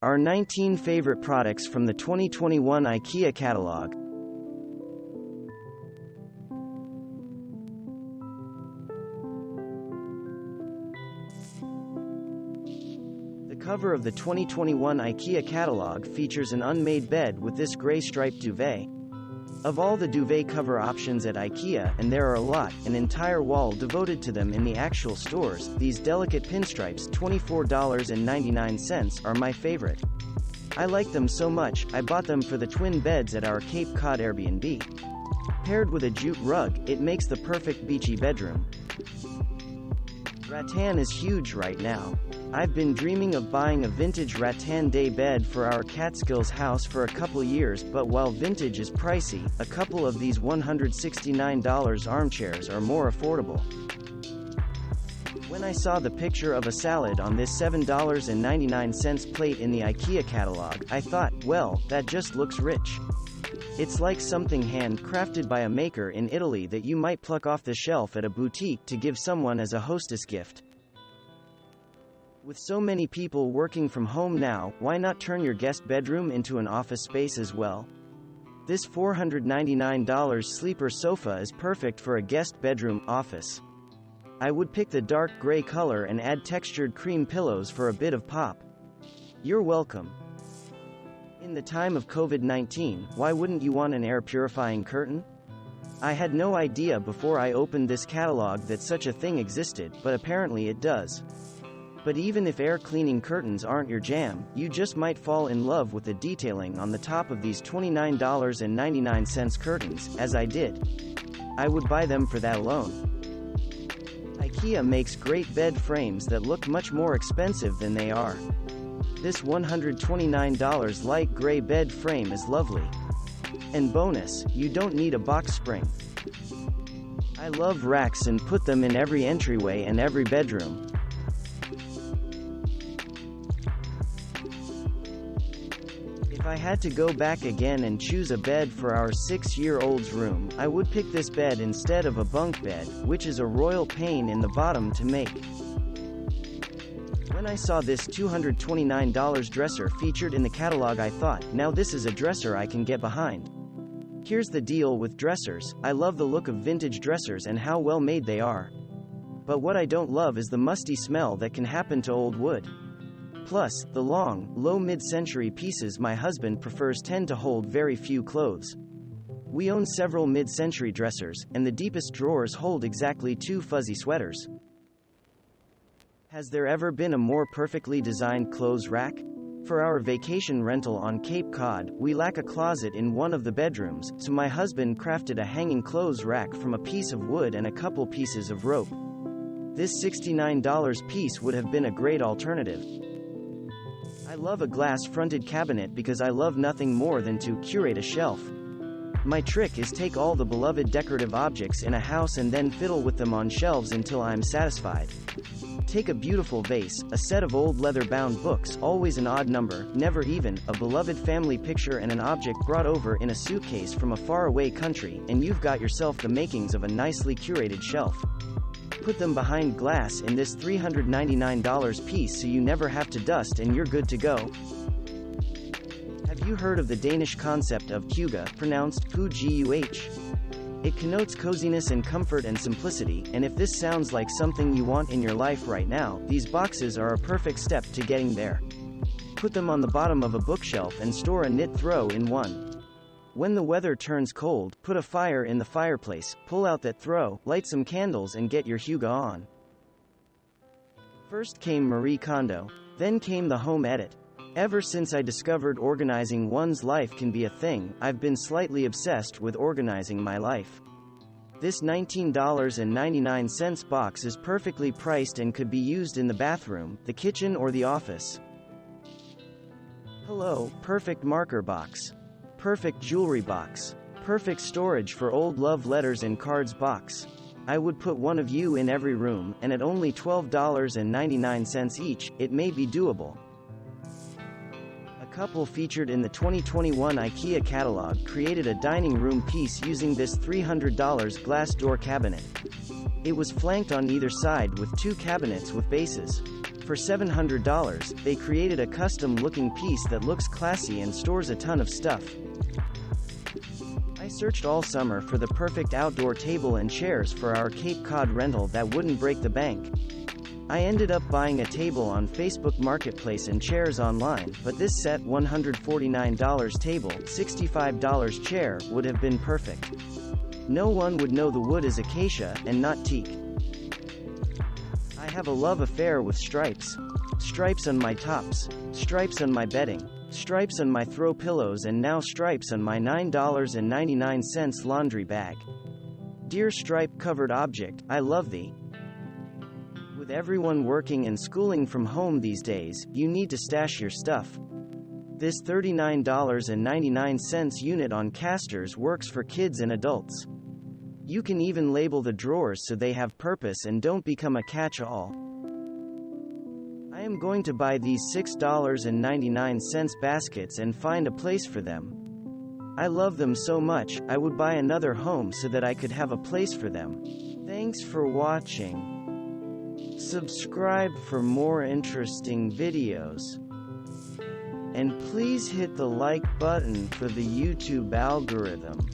Our 19 favorite products from the 2021 IKEA catalog. The cover of the 2021 IKEA catalog features an unmade bed with this gray striped duvet. Of all the duvet cover options at IKEA, and there are a lot, an entire wall devoted to them in the actual stores, these delicate pinstripes, $24.99, are my favorite. I like them so much, I bought them for the twin beds at our Cape Cod Airbnb. Paired with a jute rug, it makes the perfect beachy bedroom. Rattan is huge right now. I've been dreaming of buying a vintage rattan day bed for our Catskills house for a couple years, but while vintage is pricey, a couple of these $169 armchairs are more affordable. When I saw the picture of a salad on this $7.99 plate in the IKEA catalog, I thought, well, that just looks rich. It's like something handcrafted by a maker in Italy that you might pluck off the shelf at a boutique to give someone as a hostess gift. With so many people working from home now, why not turn your guest bedroom into an office space as well? This $499 sleeper sofa is perfect for a guest bedroom office. I would pick the dark gray color and add textured cream pillows for a bit of pop. You're welcome. In the time of COVID-19, why wouldn't you want an air purifying curtain? I had no idea before I opened this catalog that such a thing existed, but apparently it does. But even if air cleaning curtains aren't your jam, you just might fall in love with the detailing on the top of these $29.99 curtains, as I did. I would buy them for that alone. IKEA makes great bed frames that look much more expensive than they are. This $129 light gray bed frame is lovely. And bonus, you don't need a box spring. I love racks and put them in every entryway and every bedroom. If I had to go back again and choose a bed for our 6-year-old's room, I would pick this bed instead of a bunk bed, which is a royal pain in the bottom to make. When I saw this $229 dresser featured in the catalog, I thought, now this is a dresser I can get behind. Here's the deal with dressers: I love the look of vintage dressers and how well made they are. But what I don't love is the musty smell that can happen to old wood. Plus, the long, low mid-century pieces my husband prefers tend to hold very few clothes. We own several mid-century dressers, and the deepest drawers hold exactly 2 fuzzy sweaters. Has there ever been a more perfectly designed clothes rack? For our vacation rental on Cape Cod, we lack a closet in one of the bedrooms, so my husband crafted a hanging clothes rack from a piece of wood and a couple pieces of rope. This $69 piece would have been a great alternative. I love a glass-fronted cabinet because I love nothing more than to curate a shelf. My trick is take all the beloved decorative objects in a house and then fiddle with them on shelves until I'm satisfied. Take a beautiful vase, a set of old leather-bound books, always an odd number, never even, a beloved family picture and an object brought over in a suitcase from a faraway country, and you've got yourself the makings of a nicely curated shelf. Put them behind glass in this $399 piece so you never have to dust and you're good to go. Have you heard of the Danish concept of KUBBIS, pronounced P-U-G-U-H? It connotes coziness and comfort and simplicity, and if this sounds like something you want in your life right now, these boxes are a perfect step to getting there. Put them on the bottom of a bookshelf and store a knit throw in one. When the weather turns cold, put a fire in the fireplace, pull out that throw, light some candles and get your hygge on. First came Marie Kondo. Then came the home edit. Ever since I discovered organizing one's life can be a thing, I've been slightly obsessed with organizing my life. This $19.99 box is perfectly priced and could be used in the bathroom, the kitchen or the office. Hello, perfect marker box. Perfect jewelry box. Perfect storage for old love letters and cards box. I would put one of you in every room, and at only $12.99 each, it may be doable. A couple featured in the 2021 IKEA catalog created a dining room piece using this $300 glass door cabinet. It was flanked on either side with 2 cabinets with bases. for $700, they created a custom-looking piece that looks classy and stores a ton of stuff. I searched all summer for the perfect outdoor table and chairs for our Cape Cod rental that wouldn't break the bank. I ended up buying a table on Facebook Marketplace and chairs online, but this set $149 table, $65 chair, would have been perfect. No one would know the wood is acacia, and not teak. I have a love affair with stripes. Stripes on my tops. Stripes on my bedding. Stripes on my throw pillows, and now stripes on my $9.99 laundry bag. Dear stripe-covered object, I love thee. With everyone working and schooling from home these days, you need to stash your stuff. This $39.99 unit on casters works for kids and adults. You can even label the drawers so they have purpose and don't become a catch-all. I am going to buy these $6.99 baskets and find a place for them. I love them so much, I would buy another home so that I could have a place for them. Thanks for watching. Subscribe for more interesting videos. And please hit the like button for the YouTube algorithm.